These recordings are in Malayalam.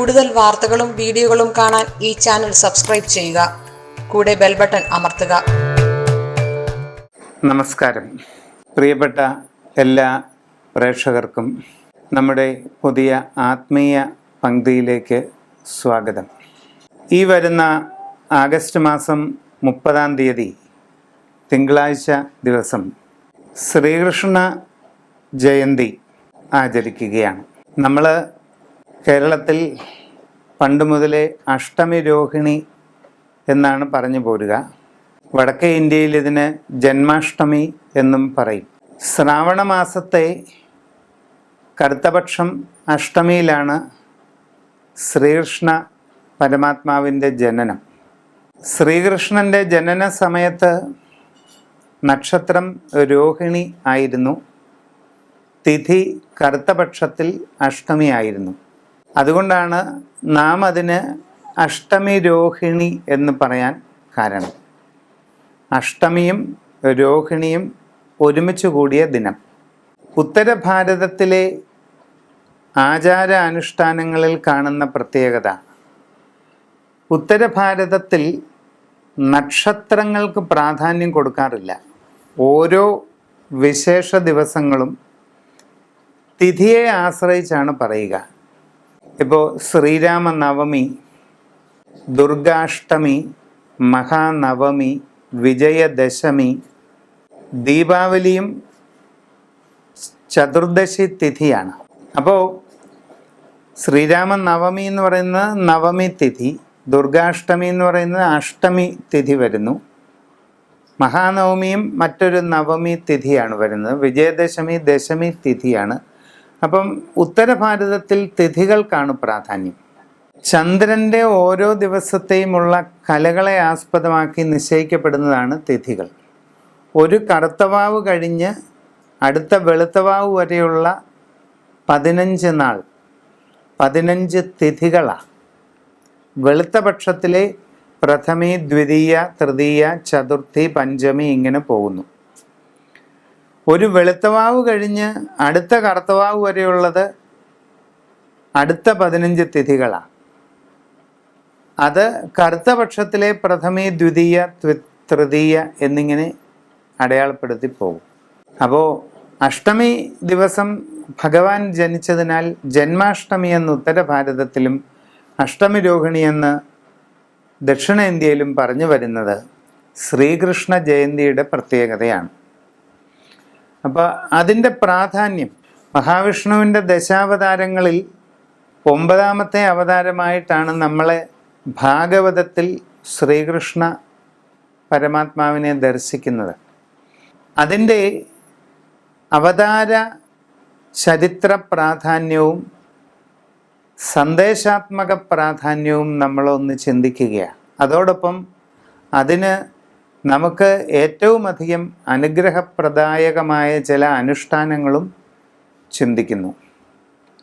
കൂടുതൽ വാർത്തകളും വീഡിയോകളും കാണാൻ ഈ ചാനൽ സബ്സ്ക്രൈബ് ചെയ്യുക. കൂടെ ബെൽ ബട്ടൺ അമർത്തുക. നമസ്കാരം. പ്രിയപ്പെട്ട എല്ലാ പ്രേക്ഷകർക്കും നമ്മുടെ പുതിയ ആത്മീയ പങ്ക്തിയിലേക്ക് സ്വാഗതം. ഈ വരുന്ന ആഗസ്റ്റ് മാസം 30 തിങ്കളാഴ്ച ദിവസം ശ്രീകൃഷ്ണ ജയന്തി ആചരിക്കുകയാണ്. നമ്മൾ കേരളത്തിൽ പണ്ട് മുതലേ അഷ്ടമി രോഹിണി എന്നാണ് പറഞ്ഞു പോരുക. വടക്കേ ഇന്ത്യയിൽ ഇതിന് ജന്മാഷ്ടമി എന്നും പറയും. ശ്രാവണ മാസത്തെ കറുത്തപക്ഷം അഷ്ടമിയിലാണ് ശ്രീകൃഷ്ണ പരമാത്മാവിൻ്റെ ജനനം. ശ്രീകൃഷ്ണൻ്റെ ജനന സമയത്ത് നക്ഷത്രം രോഹിണി ആയിരുന്നു. തിഥി കറുത്തപക്ഷത്തിൽ അഷ്ടമി ആയിരുന്നു. അതുകൊണ്ടാണ് നാം അതിന് അഷ്ടമി രോഹിണി എന്ന് പറയാൻ കാരണം. അഷ്ടമിയും രോഹിണിയും ഒരുമിച്ച് കൂടിയ ദിനം. ഉത്തരഭാരതത്തിലെ ആചാര അനുഷ്ഠാനങ്ങളിൽ കാണുന്ന പ്രത്യേകത, ഉത്തരഭാരതത്തിൽ നക്ഷത്രങ്ങൾക്ക് പ്രാധാന്യം കൊടുക്കാറില്ല. ഓരോ വിശേഷ ദിവസങ്ങളും തിഥിയെ ആശ്രയിച്ചാണ് പറയുക. ഇപ്പോൾ ശ്രീരാമ നവമി, ദുർഗാഷ്ടമി, മഹാനവമി, വിജയദശമി, ദീപാവലിയും ചതുർദശി തിഥിയാണ്. അപ്പോൾ ശ്രീരാമ നവമി എന്ന് പറയുന്നത് നവമി തിഥി, ദുർഗാഷ്ടമി എന്ന് പറയുന്നത് അഷ്ടമി തിഥി വരുന്നു, മഹാനവമിയും മറ്റൊരു നവമി തിഥിയാണ് വരുന്നത്, വിജയദശമി ദശമി തിഥിയാണ്. അപ്പം ഉത്തരഭാരതത്തിൽ തിഥികൾക്കാണ് പ്രാധാന്യം. ചന്ദ്രൻ്റെ ഓരോ ദിവസത്തെയുമുള്ള കലകളെ ആസ്പദമാക്കി നിശ്ചയിക്കപ്പെടുന്നതാണ് തിഥികൾ. ഒരു കറുത്തവാവ് കഴിഞ്ഞ് അടുത്ത വെളുത്തവാവ് വരെയുള്ള 15 നാൾ 15 തിഥികളാണ്. വെളുത്ത പക്ഷത്തിലെ പ്രഥമി, ദ്വിതീയ, തൃതീയ, ചതുർത്ഥി, പഞ്ചമി ഇങ്ങനെ പോകുന്നു. ഒരു വെളുത്തവാവ് കഴിഞ്ഞ് അടുത്ത കറുത്തവാവ് വരെയുള്ളത് അടുത്ത 15 തിഥികളാണ്. അത് കറുത്ത പക്ഷത്തിലെ പ്രഥമി, ദ്വിതീയ, തൃതീയ എന്നിങ്ങനെ അടയാളപ്പെടുത്തി പോകും. അപ്പോൾ അഷ്ടമി ദിവസം ഭഗവാൻ ജനിച്ചതിനാൽ ജന്മാഷ്ടമി എന്ന് ഉത്തരഭാരതത്തിലും അഷ്ടമി രോഹിണി എന്ന് ദക്ഷിണേന്ത്യയിലും പറഞ്ഞു വരുന്നത് ശ്രീകൃഷ്ണ ജയന്തിയുടെ പ്രത്യേകതയാണ്. അപ്പോൾ അതിൻ്റെ പ്രാധാന്യം, മഹാവിഷ്ണുവിൻ്റെ ദശാവതാരങ്ങളിൽ 9ാമത്തെ അവതാരമായിട്ടാണ് നമ്മളെ ഭാഗവതത്തിൽ ശ്രീകൃഷ്ണ പരമാത്മാവിനെ ദർശിക്കുന്നത്. അതിൻ്റെ അവതാര ചരിത്ര പ്രാധാന്യവും സന്ദേശാത്മക പ്രാധാന്യവും നമ്മളൊന്ന് ചിന്തിക്കുകയാണ്. അതോടൊപ്പം അതിന് നമുക്ക് ഏറ്റവും അധികം അനുഗ്രഹപ്രദായകമായ ചില അനുഷ്ഠാനങ്ങളും ചിന്തിക്കുന്നു.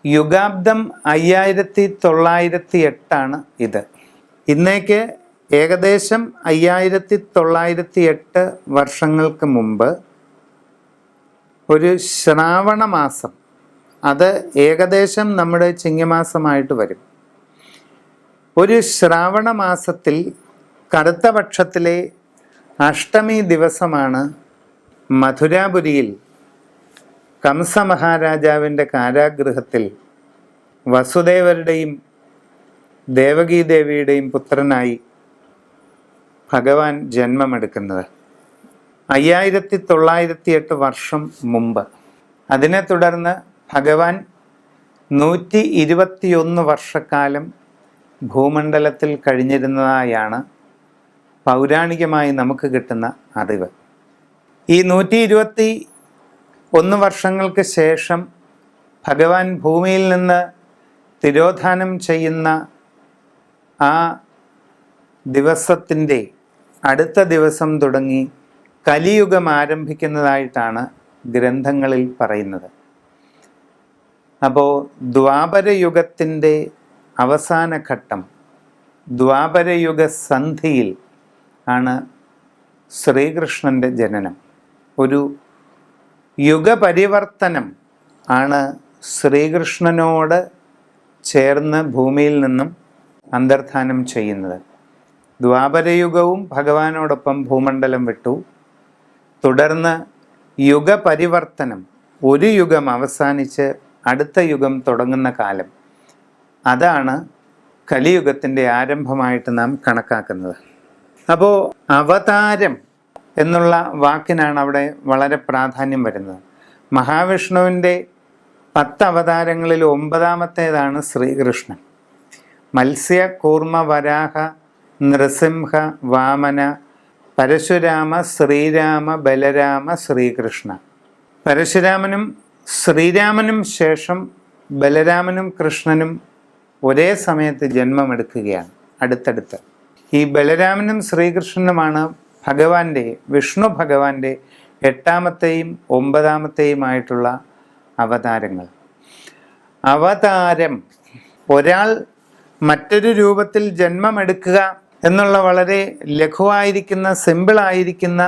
യുഗാബ്ദം 5908 ഇത്. ഇന്നേക്ക് ഏകദേശം 5908 വർഷങ്ങൾക്ക് മുമ്പ് ഒരു ശ്രാവണ മാസം, അത് ഏകദേശം നമ്മുടെ ചിങ്ങമാസമായിട്ട് വരും. ഒരു ശ്രാവണ മാസത്തിൽ കറുത്ത പക്ഷത്തിലെ അഷ്ടമി ദിവസമാണ് മധുരാപുരിയിൽ കംസമഹാരാജാവിൻ്റെ കാരാഗൃഹത്തിൽ വസുദേവരുടെയും ദേവകീദേവിയുടെയും പുത്രനായി ഭഗവാൻ ജന്മമെടുക്കുന്നത്. 5908 വർഷം മുമ്പ്. അതിനെ തുടർന്ന് ഭഗവാൻ 121 വർഷക്കാലം ഭൂമണ്ഡലത്തിൽ കഴിഞ്ഞിരുന്നതായാണ് പൗരാണികമായി നമുക്ക് കിട്ടുന്ന അറിവ്. ഈ 121 വർഷങ്ങൾക്ക് ശേഷം ഭഗവാൻ ഭൂമിയിൽ നിന്ന് തിരോധാനം ചെയ്യുന്ന ആ ദിവസത്തിൻ്റെ അടുത്ത ദിവസം തുടങ്ങി കലിയുഗം ആരംഭിക്കുന്നതായിട്ടാണ് ഗ്രന്ഥങ്ങളിൽ പറയുന്നത്. അപ്പോൾ ദ്വാപരയുഗത്തിൻ്റെ അവസാന ഘട്ടം, ദ്വാപരയുഗ സന്ധിയിൽ ആണ് ശ്രീകൃഷ്ണൻ്റെ ജനനം. ഒരു യുഗപരിവർത്തനം ആണ് ശ്രീകൃഷ്ണനോട് ചേർന്ന് ഭൂമിയിൽ നിന്നും അന്തർധാനം ചെയ്യുന്നത്. ദ്വാപരയുഗവും ഭഗവാനോടൊപ്പം ഭൂമണ്ഡലം വിട്ടു. തുടർന്ന് യുഗപരിവർത്തനം, ഒരു യുഗം അവസാനിച്ച് അടുത്ത യുഗം തുടങ്ങുന്ന കാലം, അതാണ് കലിയുഗത്തിൻ്റെ ആരംഭമായിട്ട് നാം കണക്കാക്കുന്നത്. അപ്പോൾ അവതാരം എന്നുള്ള വാക്കിനാണ് അവിടെ വളരെ പ്രാധാന്യം വരുന്നത്. മഹാവിഷ്ണുവിൻ്റെ 10 അവതാരങ്ങളിൽ 9ാമത്തേതാണ് ശ്രീകൃഷ്ണൻ. മത്സ്യ, കൂർമ്മ, വരാഹ, നൃസിംഹ, വാമന, പരശുരാമ, ശ്രീരാമ, ബലരാമ, ശ്രീകൃഷ്ണ. പരശുരാമനും ശ്രീരാമനും ശേഷം ബലരാമനും കൃഷ്ണനും ഒരേ സമയത്ത് ജന്മമെടുക്കുകയാണ്, അടുത്തടുത്ത്. ഈ ബലരാമനും ശ്രീകൃഷ്ണനുമാണ് വിഷ്ണു ഭഗവാന്റെ 8ാമത്തെയും 9ാമത്തെയുമായിട്ടുള്ള അവതാരങ്ങൾ. അവതാരം, ഒരാൾ മറ്റൊരു രൂപത്തിൽ ജന്മമെടുക്കുക എന്നുള്ള വളരെ ലഘുവായിരിക്കുന്ന, സിമ്പിളായിരിക്കുന്ന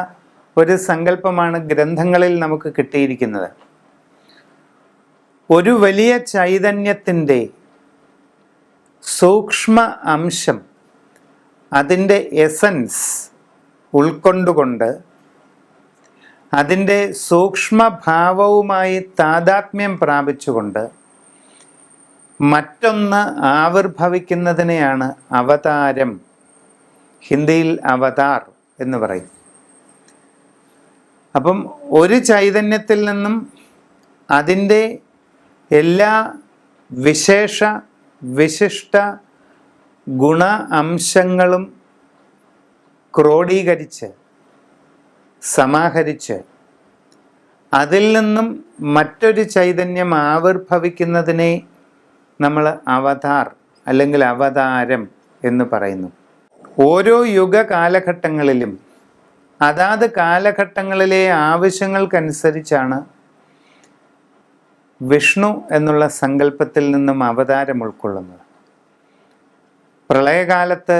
ഒരു സങ്കല്പമാണ് ഗ്രന്ഥങ്ങളിൽ നമുക്ക് കിട്ടിയിരിക്കുന്നത്. ഒരു വലിയ ചൈതന്യത്തിൻ്റെ സൂക്ഷ്മ അംശം, അതിൻ്റെ എസൻസ് ഉൾക്കൊണ്ടുകൊണ്ട് അതിൻ്റെ സൂക്ഷ്മഭാവവുമായി താദാത്മ്യം പ്രാപിച്ചുകൊണ്ട് മറ്റൊന്ന് ആവിർഭവിക്കുന്നതിനെയാണ് അവതാരം, ഹിന്ദിയിൽ അവതാർ എന്ന് പറയും. അപ്പം ഒരു ചൈതന്യത്തിൽ നിന്നും അതിൻ്റെ എല്ലാ വിശിഷ്ട ഗുണ അംശങ്ങളും ക്രോഡീകരിച്ച് സമാഹരിച്ച് അതിൽ നിന്നും മറ്റൊരു ചൈതന്യം ആവിർഭവിക്കുന്നതിനെ നമ്മൾ അവതാർ അല്ലെങ്കിൽ അവതാരം എന്ന് പറയുന്നു. ഓരോ യുഗ കാലഘട്ടങ്ങളിലും അതാത് കാലഘട്ടങ്ങളിലെ ആവശ്യങ്ങൾക്കനുസരിച്ചാണ് വിഷ്ണു എന്നുള്ള സങ്കല്പത്തിൽ നിന്നും അവതാരം ഉൾക്കൊള്ളുന്നത്. പ്രളയകാലത്ത്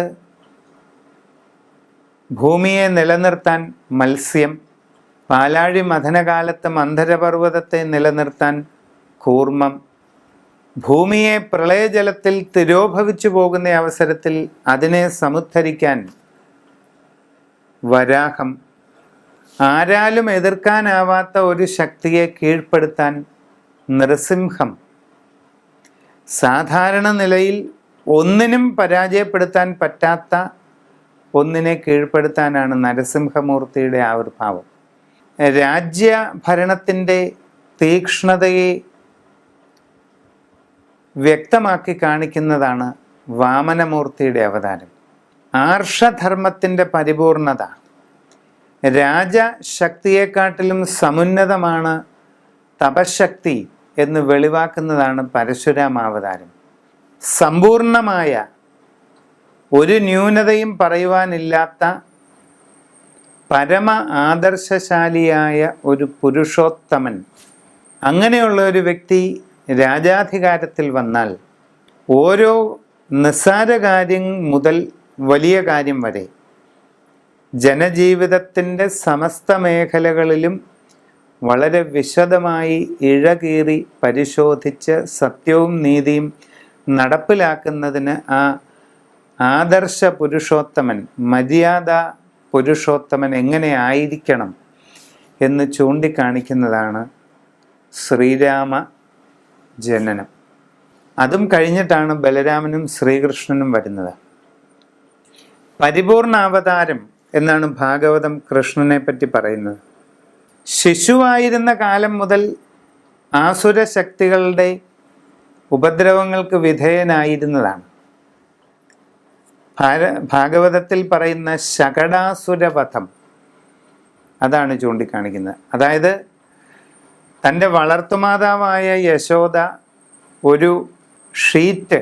ഭൂമിയെ നിലനിർത്താൻ മത്സ്യം, പാലാഴി മഥനകാലത്ത് മന്ധരപർവ്വതത്തെ നിലനിർത്താൻ കൂർമ്മം, ഭൂമിയെ പ്രളയജലത്തിൽ തിരോഭവിച്ചു പോകുന്ന അവസരത്തിൽ അതിനെ സമുദ്ധരിക്കാൻ വരാഹം, ആരാലും എതിർക്കാനാവാത്ത ഒരു ശക്തിയെ കീഴ്പ്പെടുത്താൻ നൃസിംഹം, സാധാരണ നിലയിൽ ഒന്നിനും പരാജയപ്പെടുത്താൻ പറ്റാത്ത ഒന്നിനെ കീഴ്പ്പെടുത്താനാണ് നരസിംഹമൂർത്തിയുടെ ആവിർഭാവം. രാജ്യഭരണത്തിൻ്റെ തീക്ഷ്ണതയെ വ്യക്തമാക്കി കാണിക്കുന്നതാണ് വാമനമൂർത്തിയുടെ അവതാരം. ആർഷധർമ്മത്തിൻ്റെ പരിപൂർണത, രാജശക്തിയെക്കാട്ടിലും സമുന്നതമാണ് തപശക്തി എന്ന് വെളിവാക്കുന്നതാണ് പരശുരാമാവതാരം. സമ്പൂർണമായ ഒരു ന്യൂനതയും പറയുവാനില്ലാത്ത പരമ ആദർശശാലിയായ ഒരു പുരുഷോത്തമൻ, അങ്ങനെയുള്ള ഒരു വ്യക്തി രാജാധികാരത്തിൽ വന്നാൽ ഓരോ നിസ്സാര കാര്യം മുതൽ വലിയ കാര്യം വരെ ജനജീവിതത്തിൻ്റെ സമസ്ത മേഖലകളിലും വളരെ വിശദമായി ഇഴകീറി പരിശോധിച്ച് സത്യവും നീതിയും നടപ്പിലാക്കുന്നതിന് ആ ആദർശ പുരുഷോത്തമൻ, മര്യാദ പുരുഷോത്തമൻ എങ്ങനെ ആയിരിക്കണം എന്ന് ചൂണ്ടിക്കാണിക്കുന്നതാണ് ശ്രീരാമ ജനനം. അതും കഴിഞ്ഞിട്ടാണ് ബലരാമനും ശ്രീകൃഷ്ണനും വരുന്നത്. പരിപൂർണ അവതാരം എന്നാണ് ഭാഗവതം കൃഷ്ണനെ പറ്റി പറയുന്നത്. ശിശുവായിരുന്ന കാലം മുതൽ ആസുര ശക്തികളുടെ ഉപദ്രവങ്ങൾക്ക് വിധേയനായിരുന്നതാണ്. ഭാഗവതത്തിൽ പറയുന്ന ശകടാസുരവധം അതാണ് ചൂണ്ടിക്കാണിക്കുന്നത്. അതായത് തൻ്റെ വളർത്തുമാതാവായ യശോദ ഒരു ഷീറ്റ്,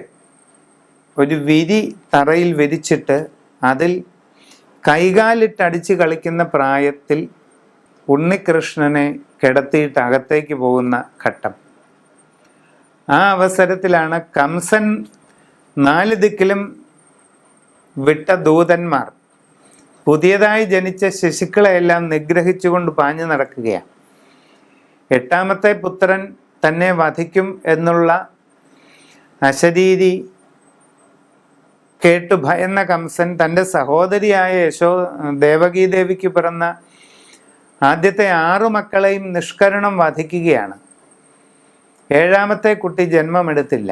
ഒരു വിരി തറയിൽ വിരിച്ചിട്ട് അതിൽ കൈകാലിട്ടടിച്ച് കളിക്കുന്ന പ്രായത്തിൽ ഉണ്ണികൃഷ്ണനെ കിടത്തിയിട്ട് അകത്തേക്ക് പോകുന്ന ഘട്ടം. ആ അവസരത്തിലാണ് കംസൻ 4 ദിക്കിലും വിട്ട ദൂതന്മാർ പുതിയതായി ജനിച്ച ശിശുക്കളെയെല്ലാം നിഗ്രഹിച്ചുകൊണ്ട് പാഞ്ഞു നടക്കുകയാണ്. 8ാമത്തെ പുത്രൻ തന്നെ വധിക്കും എന്നുള്ള അശരീരി കേട്ടു ഭയന്ന കംസൻ തൻ്റെ സഹോദരിയായ ദേവകീദേവിക്ക് പിറന്ന ആദ്യത്തെ 6 മക്കളെയും നിഷ്കരുണം വധിക്കുകയാണ്. 7ാമത്തെ കുട്ടി ജന്മമെടുത്തില്ല.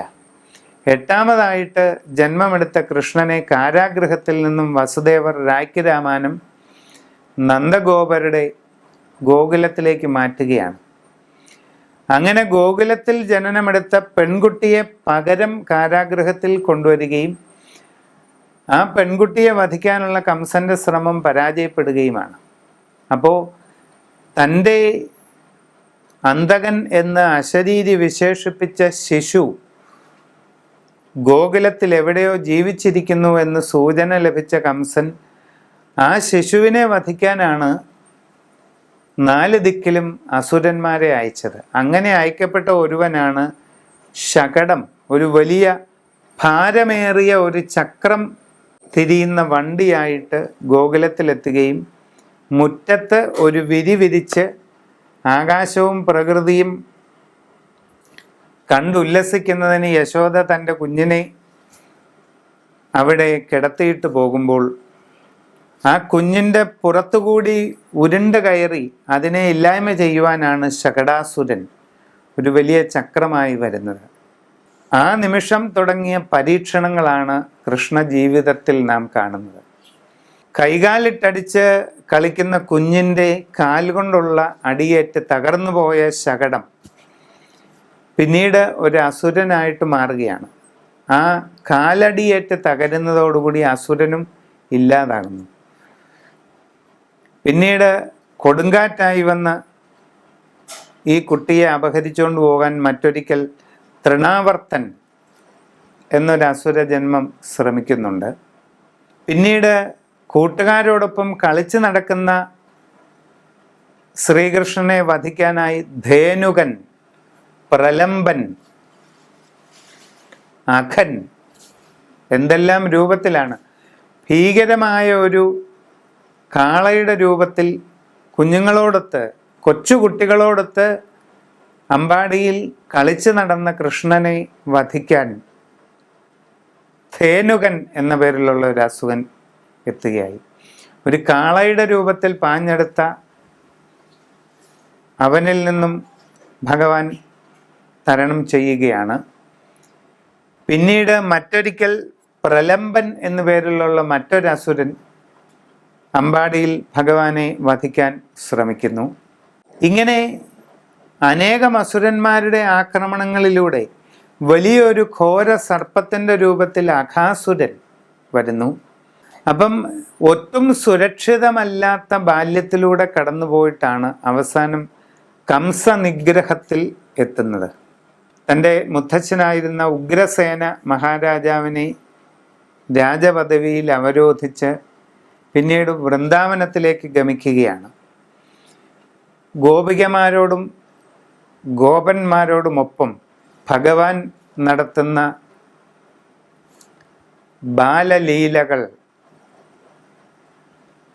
8ാമതായിട്ട് ജന്മമെടുത്ത കൃഷ്ണനെ കാരാഗൃഹത്തിൽ നിന്നും വസുദേവർ രാജ്ഞിരാമാനം നന്ദഗോപരുടെ ഗോകുലത്തിലേക്ക് മാറ്റുകയാണ്. അങ്ങനെ ഗോകുലത്തിൽ ജനനമെടുത്ത പെൺകുട്ടിയെ പകരം കാരാഗൃഹത്തിൽ കൊണ്ടുവരികയും ആ പെൺകുട്ടിയെ വധിക്കാനുള്ള കംസന്റെ ശ്രമം പരാജയപ്പെടുകയുമാണ്. അപ്പോൾ തൻ്റെ അന്തകൻ എന്ന് അശരീരി വിശേഷിപ്പിച്ച ശിശു ഗോകുലത്തിൽ എവിടെയോ ജീവിച്ചിരിക്കുന്നു എന്ന് സൂചന ലഭിച്ച കംസൻ ആ ശിശുവിനെ വധിക്കാനാണ് 4 ദിക്കിലും അസുരന്മാരെ അയച്ചത്. അങ്ങനെ അയക്കപ്പെട്ട ഒരുവനാണ് ശകടം. ഒരു വലിയ ഭാരമേറിയ ഒരു ചക്രം തിരിയുന്ന വണ്ടിയായിട്ട് ഗോകുലത്തിലെത്തുകയും മുറ്റത്ത് ഒരു വിരി വിരിച്ച് ആകാശവും പ്രകൃതിയും കണ്ടുല്ലസിക്കുന്നതിന് യശോദ തൻ്റെ കുഞ്ഞിനെ അവിടെ കിടത്തിയിട്ട് പോകുമ്പോൾ ആ കുഞ്ഞിൻ്റെ പുറത്തുകൂടി ഉരുണ്ട് കയറി അതിനെ ഇല്ലായ്മ ചെയ്യുവാനാണ് ശകടാസുരൻ ഒരു വലിയ ചക്രമായി വരുന്നത്. ആ നിമിഷം തുടങ്ങിയ പരീക്ഷണങ്ങളാണ് കൃഷ്ണ ജീവിതത്തിൽ നാം കാണുന്നത്. കൈകാലിട്ടടിച്ച് കളിക്കുന്ന കുഞ്ഞിൻ്റെ കാൽകൊണ്ടുള്ള അടിയേറ്റ് തകർന്നു പോയ ശകടം പിന്നീട് ഒരു അസുരനായിട്ട് മാറുകയാണ്. ആ കാലടിയേറ്റ് തകരുന്നതോടുകൂടി അസുരനും ഇല്ലാതാകുന്നു. പിന്നീട് കൊടുങ്കാറ്റായി വന്ന് ഈ കുട്ടിയെ അപഹരിച്ചുകൊണ്ട് പോകാൻ മറ്റൊരിക്കൽ തൃണാവർത്തൻ എന്നൊരു അസുര ജന്മം ശ്രമിക്കുന്നുണ്ട്. പിന്നീട് കൂട്ടുകാരോടൊപ്പം കളിച്ചു നടക്കുന്ന ശ്രീകൃഷ്ണനെ വധിക്കാനായി ധേനുകൻ, പ്രലംബൻ, അഖൻ എന്തെല്ലാം രൂപത്തിലാണ്, ഭീകരമായ ഒരു കാളയുടെ രൂപത്തിൽ കുഞ്ഞുങ്ങളോടൊത്ത്, കൊച്ചുകുട്ടികളോടൊത്ത് അമ്പാടിയിൽ കളിച്ചു നടന്ന കൃഷ്ണനെ വധിക്കാൻ ധേനുകൻ എന്ന പേരിലുള്ള ഒരു അസുരൻ എത്തുകയായി. ഒരു കാളയുടെ രൂപത്തിൽ പാഞ്ഞെടുത്ത അവനിൽ നിന്നും ഭഗവാൻ തരണം ചെയ്യുകയാണ്. പിന്നീട് മറ്റൊരിക്കൽ പ്രലംബൻ എന്നു പേരിലുള്ള മറ്റൊരസുരൻ അമ്പാടിയിൽ ഭഗവാനെ വധിക്കാൻ ശ്രമിക്കുന്നു. ഇങ്ങനെ അനേകം അസുരന്മാരുടെ ആക്രമണങ്ങളിലൂടെ വലിയൊരു ഘോര സർപ്പത്തിൻ്റെ രൂപത്തിൽ അഘാസുരൻ വരുന്നു. അപ്പം ഒട്ടും സുരക്ഷിതമല്ലാത്ത ബാല്യത്തിലൂടെ കടന്നുപോയിട്ടാണ് അവസാനം കംസ നിഗ്രഹത്തിൽ എത്തുന്നത്. തൻ്റെ മുത്തച്ഛനായിരുന്ന ഉഗ്രസേന മഹാരാജാവിനെ രാജപദവിയിൽ അവരോധിച്ച് പിന്നീട് വൃന്ദാവനത്തിലേക്ക് ഗമിക്കുകയാണ്. ഗോപികമാരോടും ഗോപന്മാരോടുമൊപ്പം ഭഗവാൻ നടത്തുന്ന ബാലലീലകൾ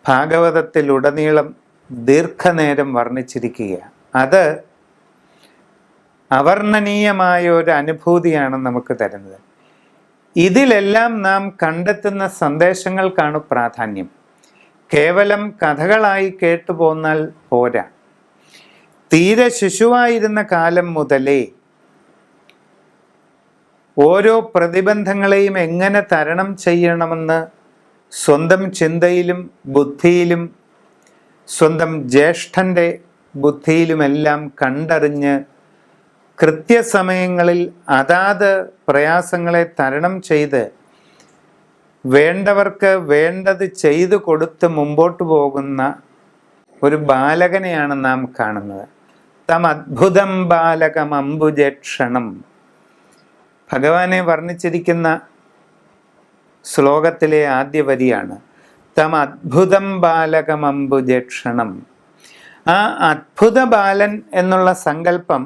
ഭാഗവതത്തിലുടനീളം ദീർഘനേരം വർണ്ണിച്ചിരിക്കുകയാണ്. അത് അവർണ്ണനീയമായ ഒരു അനുഭൂതിയാണ് നമുക്ക് തരുന്നത്. ഇതിലെല്ലാം നാം കണ്ടെത്തുന്ന സന്ദേശങ്ങൾക്കാണ് പ്രാധാന്യം. കേവലം കഥകളായി കേട്ടുപോന്നാൽ പോരാ. തീരെ ശിശുവായിരുന്ന കാലം മുതലേ ഓരോ പ്രതിബന്ധങ്ങളെയും എങ്ങനെ തരണം ചെയ്യണമെന്ന് സ്വന്തം ചിന്തയിലും ബുദ്ധിയിലും സ്വന്തം ജ്യേഷ്ഠൻ്റെ ബുദ്ധിയിലുമെല്ലാം കണ്ടറിഞ്ഞ് കൃത്യസമയങ്ങളിൽ അതാത് പ്രയാസങ്ങളെ തരണം ചെയ്ത് വേണ്ടവർക്ക് വേണ്ടത് ചെയ്തു കൊടുത്ത് മുമ്പോട്ട് പോകുന്ന ഒരു ബാലകനെയാണ് നാം കാണുന്നത്. തം അദ്ഭുതം ബാലകം അംബുജക്ഷണം ഭഗവാനെ വർണ്ണിച്ചിരിക്കുന്ന ശ്ലോകത്തിലെ ആദ്യ വരിയാണ് തം അദ്ഭുതം ബാലകം അംബുജക്ഷണം. ആ അദ്ഭുത ബാലൻ എന്നുള്ള സങ്കല്പം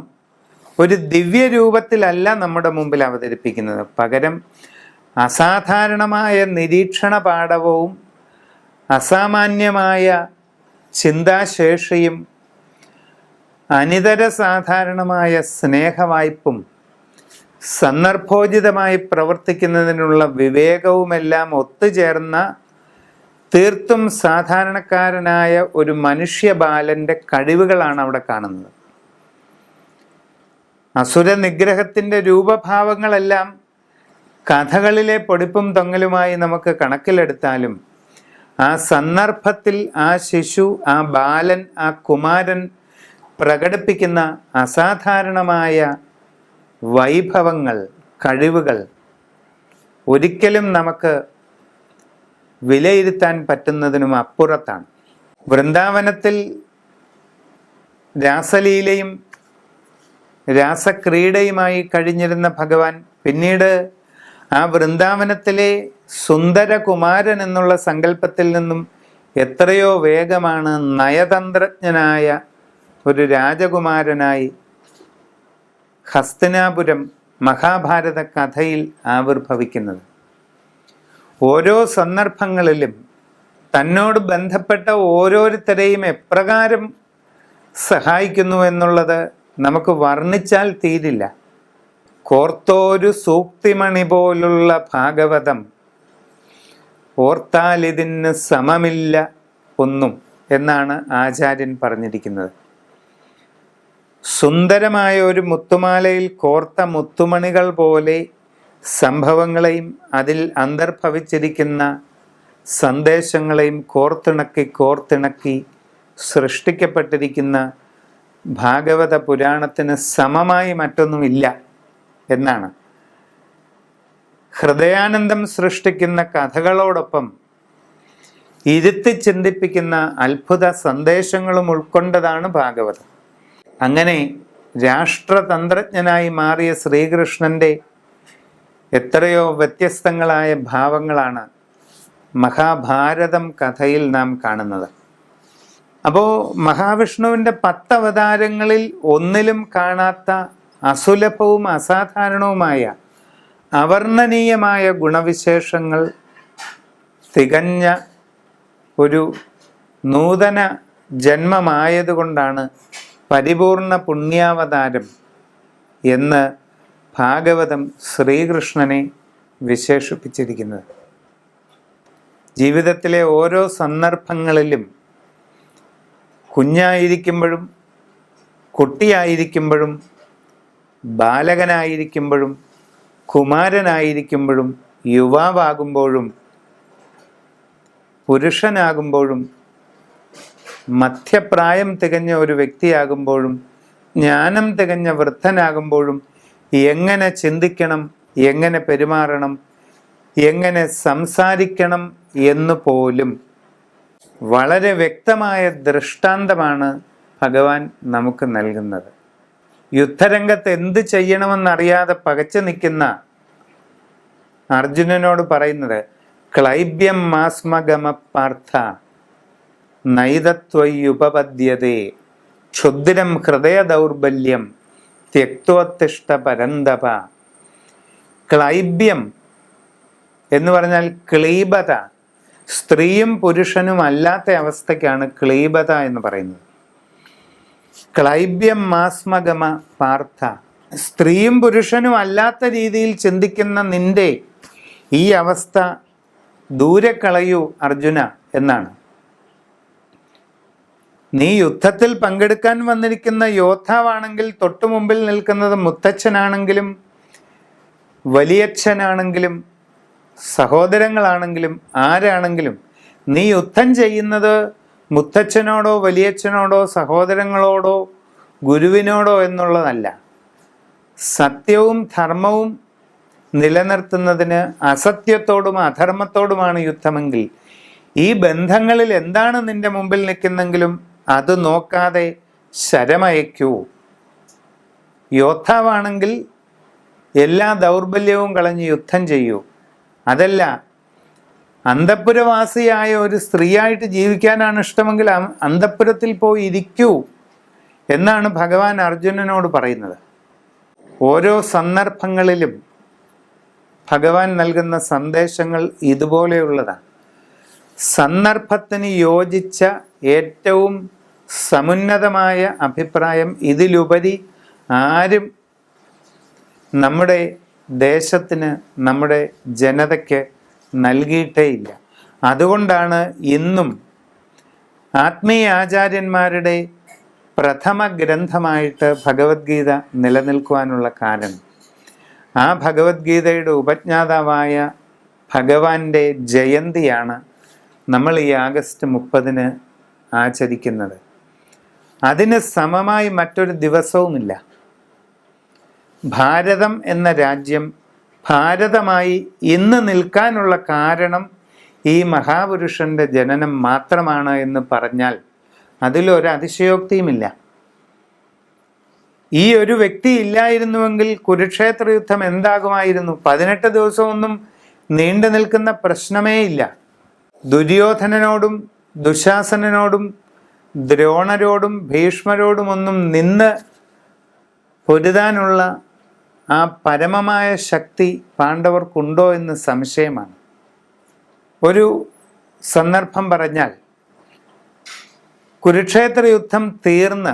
ഒരു ദിവ്യരൂപത്തിലല്ല നമ്മുടെ മുമ്പിൽ അവതരിപ്പിക്കുന്നത്. പകരം അസാധാരണമായ നിരീക്ഷണ പാടവവും അസാമാന്യമായ ചിന്താശേഷിയും അനിതര സാധാരണമായ സ്നേഹവായ്പും സന്ദർഭോചിതമായി പ്രവർത്തിക്കുന്നതിനുള്ള വിവേകവുമെല്ലാം ഒത്തുചേർന്ന തീർത്തും സാധാരണക്കാരനായ ഒരു മനുഷ്യബാലൻ്റെ കഴിവുകളാണ് അവിടെ കാണുന്നത്. അസുര നിഗ്രഹത്തിൻ്റെ രൂപഭാവങ്ങളെല്ലാം കഥകളിലെ പൊടിപ്പും തൊങ്ങലുമായി നമുക്ക് കണക്കിലെടുത്താലും ആ സന്ദർഭത്തിൽ ആ ശിശു, ആ ബാലൻ, ആ കുമാരൻ പ്രകടിപ്പിക്കുന്ന അസാധാരണമായ വൈഭവങ്ങൾ, കഴിവുകൾ ഒരിക്കലും നമുക്ക് വിലയിരുത്താൻ പറ്റുന്നതിനും അപ്പുറത്താണ്. വൃന്ദാവനത്തിൽ രാസലീലയും രാസക്രീഡയുമായി കഴിഞ്ഞിരുന്ന ഭഗവാൻ പിന്നീട് ആ വൃന്ദാവനത്തിലെ സുന്ദരകുമാരൻ എന്നുള്ള സങ്കല്പത്തിൽ നിന്നും എത്രയോ വേഗമാണ് നയതന്ത്രജ്ഞനായ ഒരു രാജകുമാരനായി ഹസ്തിനാപുരം മഹാഭാരത കഥയിൽ ആവിർഭവിക്കുന്നത്. ഓരോ സന്ദർഭങ്ങളിലും തന്നോട് ബന്ധപ്പെട്ട ഓരോരുത്തരെയും എപ്രകാരം സഹായിക്കുന്നു എന്നുള്ളത് നമുക്ക് വർണ്ണിച്ചാൽ തീരില്ല. കോർത്തോരു സൂക്തിമണി പോലുള്ള ഭാഗവതം ഓർത്താലിതിന് സമമില്ല ഒന്നും എന്നാണ് ആചാര്യൻ പറഞ്ഞിരിക്കുന്നത്. സുന്ദരമായ ഒരു മുത്തുമാലയിൽ കോർത്ത മുത്തുമണികൾ പോലെ സംഭവങ്ങളെയും അതിൽ അന്തർഭവിച്ചിരിക്കുന്ന സന്ദേശങ്ങളെയും കോർത്തിണക്കി സൃഷ്ടിക്കപ്പെട്ടിരിക്കുന്ന ഭാഗവത പുരാണത്തിന് സമമായി മറ്റൊന്നുമില്ല എന്നാണ്. ഹൃദയാനന്ദം സൃഷ്ടിക്കുന്ന കഥകളോടൊപ്പം ഇരുത്തി ചിന്തിപ്പിക്കുന്ന അത്ഭുത സന്ദേശങ്ങളും ഉൾക്കൊണ്ടതാണ് ഭാഗവതം. അങ്ങനെ രാഷ്ട്രതന്ത്രജ്ഞനായി മാറിയ ശ്രീകൃഷ്ണൻ്റെ എത്രയോ വ്യത്യസ്തങ്ങളായ ഭാവങ്ങളാണ് മഹാഭാരതം കഥയിൽ നാം കാണുന്നത്. അപ്പോൾ മഹാവിഷ്ണുവിൻ്റെ 10 അവതാരങ്ങളിൽ ഒന്നിലും കാണാത്ത അസുലഭവും അസാധാരണവുമായ അവർണ്ണനീയമായ ഗുണവിശേഷങ്ങൾ തികഞ്ഞ ഒരു നൂതന ജന്മമായതുകൊണ്ടാണ് പരിപൂർണ പുണ്യാവതാരം എന്ന് ഭാഗവതം ശ്രീകൃഷ്ണനെ വിശേഷിപ്പിച്ചിരിക്കുന്നത്. ജീവിതത്തിലെ ഓരോ സന്ദർഭങ്ങളിലും കുഞ്ഞായിരിക്കുമ്പോഴും കുട്ടിയായിരിക്കുമ്പോഴും ബാലകനായിരിക്കുമ്പോഴും കുമാരനായിരിക്കുമ്പോഴും യുവാവാകുമ്പോഴും പുരുഷനാകുമ്പോഴും മധ്യപ്രായം തികഞ്ഞ ഒരു വ്യക്തിയാകുമ്പോഴും ജ്ഞാനം തികഞ്ഞ വൃദ്ധനാകുമ്പോഴും എങ്ങനെ ചിന്തിക്കണം, എങ്ങനെ പെരുമാറണം, എങ്ങനെ സംസാരിക്കണം എന്ന് പോലും വളരെ വ്യക്തമായ ദൃഷ്ടാന്തമാണ് ഭഗവാൻ നമുക്ക് നൽകുന്നത്. യുദ്ധരംഗത്ത് എന്ത് ചെയ്യണമെന്നറിയാതെ പകച്ചു നിൽക്കുന്ന അർജുനനോട് പറയുന്നത് ക്ലൈബ്യം മാസ്മഗമ പാർത്ഥ നൈതത്വയുപപദ്യതേ ക്ഷുദ്രം ഹൃദയ ദൗർബല്യം ത്യക്തോത്തിഷ്ഠ പരന്തപ. ക്ലൈബ്യം എന്ന് പറഞ്ഞാൽ ക്ലീബത, സ്ത്രീയും പുരുഷനും അല്ലാത്ത അവസ്ഥയ്ക്കാണ് ക്ലീബത എന്ന് പറയുന്നത്. ക്ലൈബ്യം മാസ്മഗമ പാർത്ഥ, സ്ത്രീയും പുരുഷനും അല്ലാത്ത രീതിയിൽ ചിന്തിക്കുന്ന നിന്റെ ഈ അവസ്ഥ ദൂരെ കളയൂ അർജുന എന്നാണ്. നീ യുദ്ധത്തിൽ പങ്കെടുക്കാൻ വന്നിരിക്കുന്ന യോദ്ധാവാണെങ്കിൽ തൊട്ടു മുമ്പിൽ നിൽക്കുന്നത് മുത്തച്ഛനാണെങ്കിലും വലിയച്ഛനാണെങ്കിലും സഹോദരങ്ങളാണെങ്കിലും ആരാണെങ്കിലും നീ യുദ്ധം ചെയ്യുന്നത് മുത്തച്ഛനോടോ വലിയച്ഛനോടോ സഹോദരങ്ങളോടോ ഗുരുവിനോടോ എന്നുള്ളതല്ല. സത്യവും ധർമ്മവും നിലനിർത്തുന്നതിന് അസത്യത്തോടും അധർമ്മത്തോടുമാണ് യുദ്ധമെങ്കിൽ ഈ ബന്ധങ്ങളിൽ എന്താണ് നിന്റെ മുമ്പിൽ നിൽക്കുന്നെങ്കിലും അത് നോക്കാതെ ശരമയക്കൂ. യോദ്ധാവാണെങ്കിൽ എല്ലാ ദൗർബല്യവും കളഞ്ഞ് യുദ്ധം ചെയ്യൂ. അതല്ല, അന്തഃപുരവാസിയായ ഒരു സ്ത്രീയായിട്ട് ജീവിക്കാനാണ് ഇഷ്ടമെങ്കിൽ അന്തഃപുരത്തിൽ പോയി ഇരിക്കൂ എന്നാണ് ഭഗവാൻ അർജുനനോട് പറയുന്നത്. ഓരോ സന്ദർഭങ്ങളിലും ഭഗവാൻ നൽകുന്ന സന്ദേശങ്ങൾ ഇതുപോലെയുള്ളതാണ്. സന്ദർഭത്തിന് യോജിച്ച ഏറ്റവും സമുന്നതമായ അഭിപ്രായം ഇതിലുപരി ആരും നമ്മുടെ ദേശത്തിന്, നമ്മുടെ ജനതയ്ക്ക് നൽകിയിട്ടേയില്ല. അതുകൊണ്ടാണ് ഇന്നും ആത്മീയ ആചാര്യന്മാരുടെ പ്രഥമ ഗ്രന്ഥമായിട്ട് ഭഗവത്ഗീത നിലനിൽക്കുവാനുള്ള കാരണം. ആ ഭഗവത്ഗീതയുടെ ഉപജ്ഞാതാവായ ഭഗവാന്റെ ജയന്തിയാണ് നമ്മൾ ഈ ആഗസ്റ്റ് 30 ആചരിക്കുന്നത്. അതിന് സമമായി മറ്റൊരു ദിവസവുമില്ല. ഭാരതം എന്ന രാജ്യം ഭാരതമായി ഇന്ന് നിൽക്കാനുള്ള കാരണം ഈ മഹാപുരുഷൻ്റെ ജനനം മാത്രമാണ് എന്ന് പറഞ്ഞാൽ അതിലൊരു അതിശയോക്തിയുമില്ല. ഈ ഒരു വ്യക്തി ഇല്ലായിരുന്നുവെങ്കിൽ കുരുക്ഷേത്ര യുദ്ധം എന്താകുമായിരുന്നു? 18 ദിവസമൊന്നും നീണ്ടു നിൽക്കുന്ന പ്രശ്നമേ ഇല്ല. ദുര്യോധനനോടും ദുശാസനനോടും ദ്രോണരോടും ഭീഷ്മരോടുമൊന്നും നിന്ന് പൊരുതാനുള്ള ആ പരമമായ ശക്തി പാണ്ഡവർക്കുണ്ടോ എന്ന് സംശയമാണ്. ഒരു സന്ദർഭം പറഞ്ഞാൽ, കുരുക്ഷേത്ര യുദ്ധം തീർന്ന്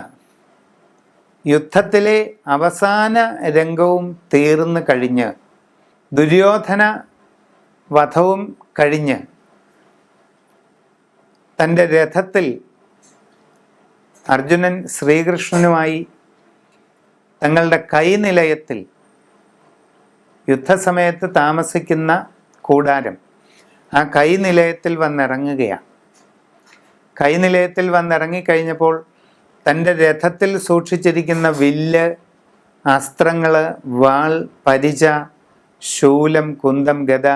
യുദ്ധത്തിലെ അവസാന രംഗവും തീർന്നു കഴിഞ്ഞ് ദുര്യോധന വധവും കഴിഞ്ഞ് തൻ്റെ രഥത്തിൽ അർജുനൻ ശ്രീകൃഷ്ണനുമായി തങ്ങളുടെ കൈനിലയത്തിൽ യുദ്ധസമയത്ത് താമസിക്കുന്ന കൂടാരം, ആ കൈനിലയത്തിൽ വന്നിറങ്ങുകയാണ്. കൈനിലയത്തിൽ വന്നിറങ്ങിക്കഴിഞ്ഞപ്പോൾ തൻ്റെ രഥത്തിൽ സൂക്ഷിച്ചിരിക്കുന്ന വില്ല്, അസ്ത്രങ്ങൾ, വാൾ, പരിച, ശൂലം, കുന്തം, ഗദ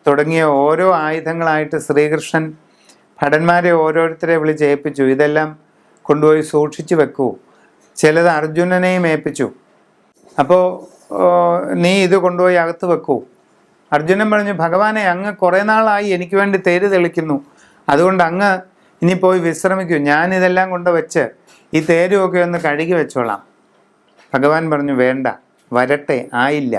തുടങ്ങിയ ഓരോ ആയുധങ്ങളായിട്ട് ശ്രീകൃഷ്ണൻ ഭടന്മാരെ ഓരോരുത്തരെ വിളിച്ച് ഏൽപ്പിച്ചു. ഇതെല്ലാം കൊണ്ടുപോയി സൂക്ഷിച്ചു വെക്കൂ. ചിലത് അർജുനനെയും ഏൽപ്പിച്ചു. അപ്പോൾ നീ ഇത് കൊണ്ടുപോയി അകത്ത് വെക്കൂ. അർജുനൻ പറഞ്ഞു, ഭഗവാനെ, അങ്ങ് കുറേ നാളായി എനിക്ക് വേണ്ടി തേര് തെളിക്കുന്നു, അതുകൊണ്ട് അങ്ങ് ഇനി പോയി വിശ്രമിക്കൂ, ഞാനിതെല്ലാം കൊണ്ട് വെച്ച് ഈ തേരുമൊക്കെ ഒന്ന് കഴുകി വെച്ചോളാം. ഭഗവാൻ പറഞ്ഞു, വേണ്ട, വരട്ടെ, ആയില്ല,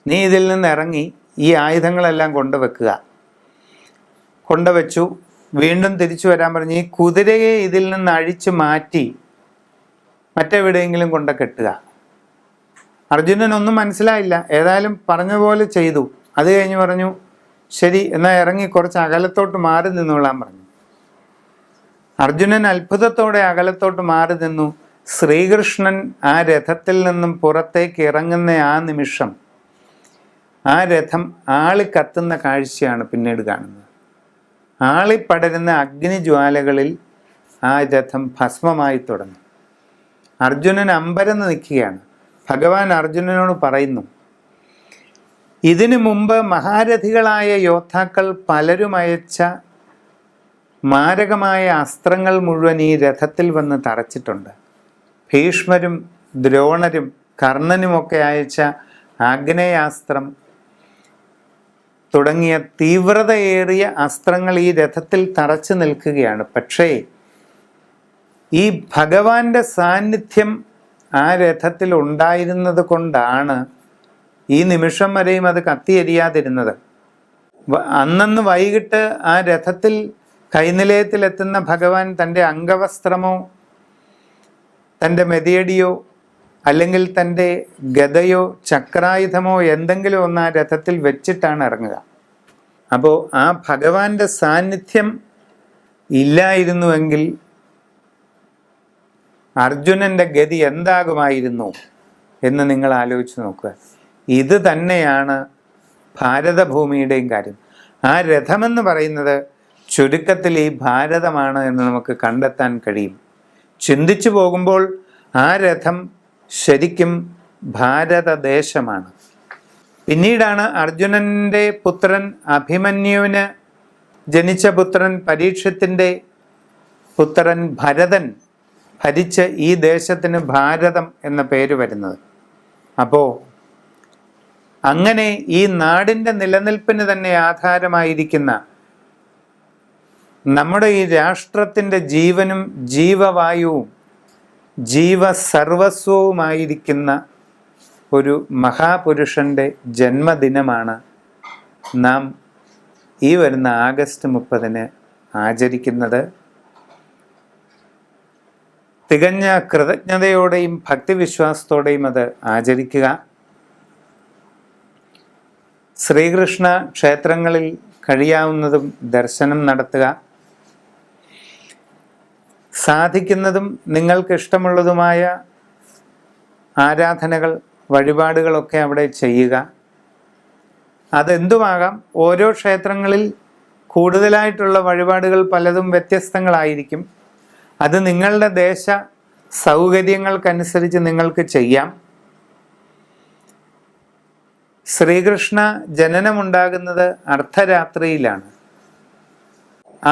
നീ ഇതിൽ നിന്ന് ഇറങ്ങി ഈ ആയുധങ്ങളെല്ലാം കൊണ്ടുവെക്കുക. കൊണ്ടുവച്ചു. വീണ്ടും തിരിച്ചു വരാൻ പറഞ്ഞു, ഈ കുതിരയെ ഇതിൽ നിന്ന് അഴിച്ചു മാറ്റി മറ്റെവിടെയെങ്കിലും കൊണ്ട് കെട്ടുക. അർജുനനൊന്നും മനസ്സിലായില്ല. ഏതായാലും പറഞ്ഞതുപോലെ ചെയ്തു. അത് കഴിഞ്ഞ് പറഞ്ഞു, ശരി, എന്നാൽ ഇറങ്ങി കുറച്ച് അകലത്തോട്ട് മാറി നിന്നോളാൻ പറഞ്ഞു. അർജുനൻ അത്ഭുതത്തോടെ അകലത്തോട്ട് മാറി നിന്നു. ശ്രീകൃഷ്ണൻ ആ രഥത്തിൽ നിന്നും പുറത്തേക്ക് ഇറങ്ങുന്ന ആ നിമിഷം ആ രഥം ആളിക്കത്തുന്ന കാഴ്ചയാണ് പിന്നീട് കാണുന്നത്. ആളിപ്പടരുന്ന അഗ്നിജ്വാലകളിൽ ആ രഥം ഭസ്മമായി തുടങ്ങി. അർജുനൻ അമ്പരന്ന് നിൽക്കുകയാണ്. ഭഗവാൻ അർജുനനോട് പറയുന്നു, ഇതിനു മുമ്പ് മഹാരഥികളായ യോദ്ധാക്കൾ പലരും അയച്ച മാരകമായ അസ്ത്രങ്ങൾ മുഴുവൻ ഈ രഥത്തിൽ വന്ന് തറച്ചിട്ടുണ്ട്. ഭീഷ്മരും ദ്രോണരും കർണനുമൊക്കെ അയച്ച ആഗ്നേയാസ്ത്രം തുടങ്ങിയ തീവ്രതയേറിയ അസ്ത്രങ്ങൾ ഈ രഥത്തിൽ തറച്ചു നിൽക്കുകയാണ്. പക്ഷേ ഈ ഭഗവാന്റെ സാന്നിധ്യം ആ രഥത്തിൽ ഉണ്ടായിരുന്നത് കൊണ്ടാണ് ഈ നിമിഷം വരെയും അത് കത്തിയെരിയാതിരുന്നത്. അന്നന്ന് വൈകിട്ട് ആ രഥത്തിൽ കൈനിലയത്തിലെത്തുന്ന ഭഗവാൻ തൻ്റെ അംഗവസ്ത്രമോ തൻ്റെ മെതിയടിയോ അല്ലെങ്കിൽ തൻ്റെ ഗദയോ ചക്രായുധമോ എന്തെങ്കിലും ഒന്ന് ആ രഥത്തിൽ വെച്ചിട്ടാണ് ഇറങ്ങുക. അപ്പോൾ ആ ഭഗവാന്റെ സാന്നിധ്യം ഇല്ലായിരുന്നുവെങ്കിൽ അർജുനൻ്റെ ഗതി എന്താകുമായിരുന്നു എന്ന് നിങ്ങൾ ആലോചിച്ച് നോക്കുക. ഇത് തന്നെയാണ് ഭാരതഭൂമിയുടെയും കാര്യം. ആ രഥമെന്ന് പറയുന്നത് ചുരുക്കത്തിൽ ഈ ഭാരതമാണ് എന്ന് നമുക്ക് കണ്ടെത്താൻ കഴിയും. ചിന്തിച്ചു പോകുമ്പോൾ ആ രഥം ശരിക്കും ഭാരതദേശമാണ്. പിന്നീടാണ് അർജുനൻ്റെ പുത്രൻ അഭിമന്യുവിന് ജനിച്ച പുത്രൻ പരീക്ഷത്തിൻ്റെ പുത്രൻ ഭരതൻ ഭരിച്ച ഈ ദേശത്തിന് ഭാരതം എന്ന പേര് വരുന്നത്. അപ്പോൾ അങ്ങനെ ഈ നാടിൻ്റെ നിലനിൽപ്പിന് തന്നെ ആധാരമായിരിക്കുന്ന നമ്മുടെ ഈ രാഷ്ട്രത്തിൻ്റെ ജീവനും ജീവവായുവും ജീവസർവസ്വവുമായിരിക്കുന്ന ഒരു മഹാപുരുഷൻ്റെ ജന്മദിനമാണ് നാം ഈ വരുന്ന ആഗസ്റ്റ് 30 ആചരിക്കുന്നത്. തികഞ്ഞ കൃതജ്ഞതയോടെയും ഭക്തിവിശ്വാസത്തോടെയും അത് ആചരിക്കുക. ശ്രീകൃഷ്ണ ക്ഷേത്രങ്ങളിൽ കഴിയാവുന്നതും ദർശനം നടത്തുക. സാധിക്കുന്നതും നിങ്ങൾക്ക് ഇഷ്ടമുള്ളതുമായ ആരാധനകൾ, വഴിപാടുകളൊക്കെ അവിടെ ചെയ്യുക. അതെന്തുമാകാം. ഓരോ ക്ഷേത്രങ്ങളിൽ കൂടുതലായിട്ടുള്ള വഴിപാടുകൾ പലതും വ്യത്യസ്തങ്ങളായിരിക്കും. അത് നിങ്ങളുടെ ദേശ സൗകര്യങ്ങൾക്കനുസരിച്ച് നിങ്ങൾക്ക് ചെയ്യാം. ശ്രീകൃഷ്ണ ജനനമുണ്ടാകുന്നത് അർദ്ധരാത്രിയിലാണ്.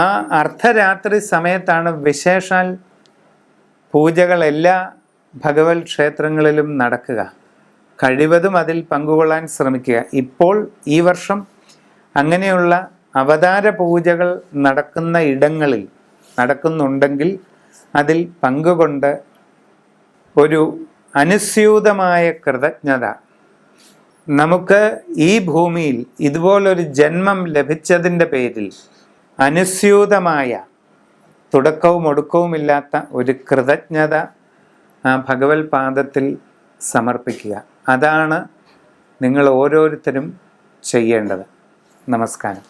ആ അർദ്ധരാത്രി സമയത്താണ് വിശേഷാൽ പൂജകൾ എല്ലാ ഭഗവത് ക്ഷേത്രങ്ങളിലും നടക്കുക. കഴിവതും അതിൽ പങ്കുകൊള്ളാൻ ശ്രമിക്കുക. ഇപ്പോൾ ഈ വർഷം അങ്ങനെയുള്ള അവതാര പൂജകൾ നടക്കുന്ന ഇടങ്ങളിൽ നടക്കുന്നുണ്ടെങ്കിൽ അതിൽ പങ്കുകൊണ്ട് ഒരു അനുസ്യൂതമായ കൃതജ്ഞത, നമുക്ക് ഈ ഭൂമിയിൽ ഇതുപോലൊരു ജന്മം ലഭിച്ചതിൻ്റെ പേരിൽ അനുസ്യൂതമായ തുടക്കവും ഒടുക്കവുമില്ലാത്ത ഒരു കൃതജ്ഞത ആ ഭഗവത് പാദത്തിൽ സമർപ്പിക്കുക. അതാണ് നിങ്ങൾ ഓരോരുത്തരും ചെയ്യേണ്ടത്. നമസ്കാരം.